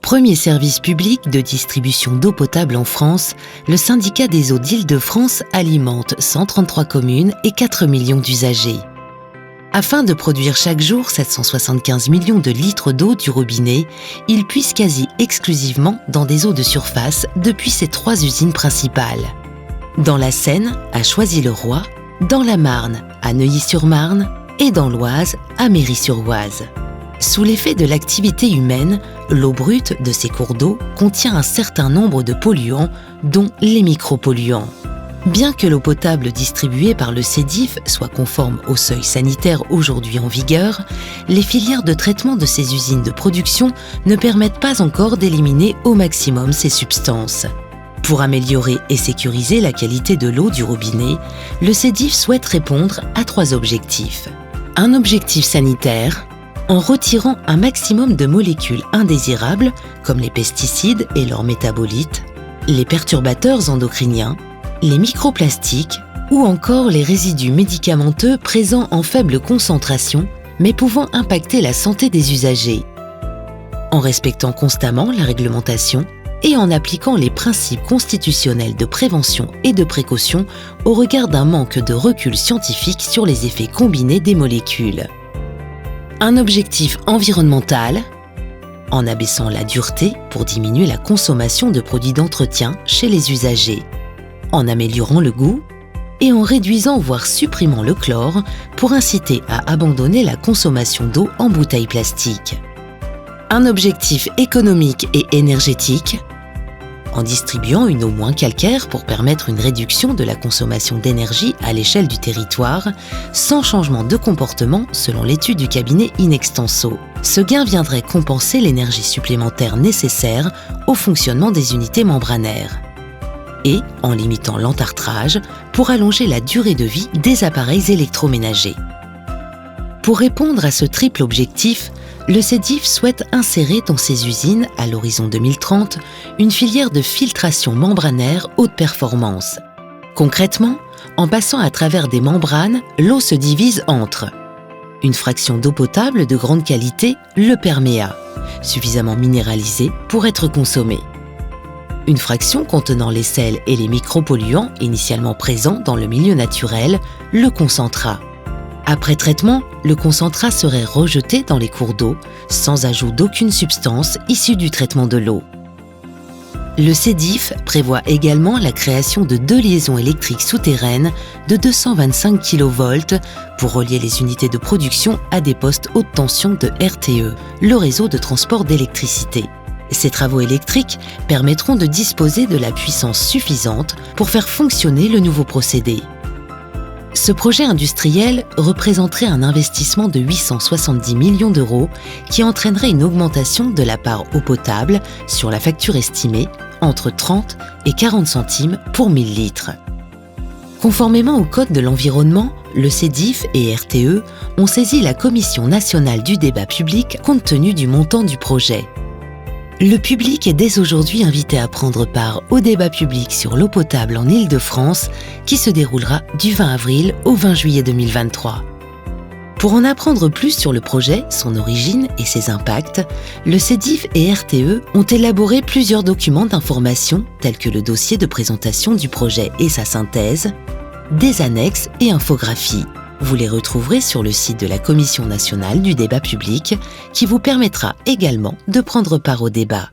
Premier service public de distribution d'eau potable en France, le syndicat des eaux d'Île-de-France alimente 133 communes et 4 millions d'usagers. Afin de produire chaque jour 775 millions de litres d'eau du robinet, il puise quasi exclusivement dans des eaux de surface depuis ses 3 usines principales. Dans la Seine, à Choisy-le-Roi, dans la Marne, à Neuilly-sur-Marne et dans l'Oise, à Méry-sur-Oise. Sous l'effet de l'activité humaine, l'eau brute de ces cours d'eau contient un certain nombre de polluants, dont les micropolluants. Bien que l'eau potable distribuée par le SEDIF soit conforme aux seuils sanitaires aujourd'hui en vigueur, les filières de traitement de ces usines de production ne permettent pas encore d'éliminer au maximum ces substances. Pour améliorer et sécuriser la qualité de l'eau du robinet, le SEDIF souhaite répondre à 3 objectifs. Un objectif sanitaire, en retirant un maximum de molécules indésirables, comme les pesticides et leurs métabolites, les perturbateurs endocriniens, les microplastiques ou encore les résidus médicamenteux présents en faible concentration, mais pouvant impacter la santé des usagers. En respectant constamment la réglementation et en appliquant les principes constitutionnels de prévention et de précaution au regard d'un manque de recul scientifique sur les effets combinés des molécules. Un objectif environnemental, en abaissant la dureté pour diminuer la consommation de produits d'entretien chez les usagers, en améliorant le goût et en réduisant voire supprimant le chlore pour inciter à abandonner la consommation d'eau en bouteilles plastiques. Un objectif économique et énergétique, en distribuant une eau moins calcaire pour permettre une réduction de la consommation d'énergie à l'échelle du territoire, sans changement de comportement selon l'étude du cabinet Inextenso. Ce gain viendrait compenser l'énergie supplémentaire nécessaire au fonctionnement des unités membranaires. Et en limitant l'entartrage pour allonger la durée de vie des appareils électroménagers. Pour répondre à ce triple objectif, le SEDIF souhaite insérer dans ses usines, à l'horizon 2030, une filière de filtration membranaire haute performance. Concrètement, en passant à travers des membranes, l'eau se divise entre une fraction d'eau potable de grande qualité, le perméa, suffisamment minéralisé pour être consommé. Une fraction contenant les sels et les micropolluants initialement présents dans le milieu naturel, le concentrat. Après traitement, le concentrat serait rejeté dans les cours d'eau, sans ajout d'aucune substance issue du traitement de l'eau. Le SEDIF prévoit également la création de 2 liaisons électriques souterraines de 225 kV pour relier les unités de production à des postes haute tension de RTE, le réseau de transport d'électricité. Ces travaux électriques permettront de disposer de la puissance suffisante pour faire fonctionner le nouveau procédé. Ce projet industriel représenterait un investissement de 870 millions d'euros qui entraînerait une augmentation de la part eau potable sur la facture estimée entre 30 et 40 centimes pour 1000 litres. Conformément au Code de l'environnement, le SEDIF et RTE ont saisi la Commission nationale du débat public compte tenu du montant du projet. Le public est dès aujourd'hui invité à prendre part au débat public sur l'eau potable en Île-de-France qui se déroulera du 20 avril au 20 juillet 2023. Pour en apprendre plus sur le projet, son origine et ses impacts, le SEDIF et RTE ont élaboré plusieurs documents d'information tels que le dossier de présentation du projet et sa synthèse, des annexes et infographies. Vous les retrouverez sur le site de la Commission nationale du débat public qui vous permettra également de prendre part au débat.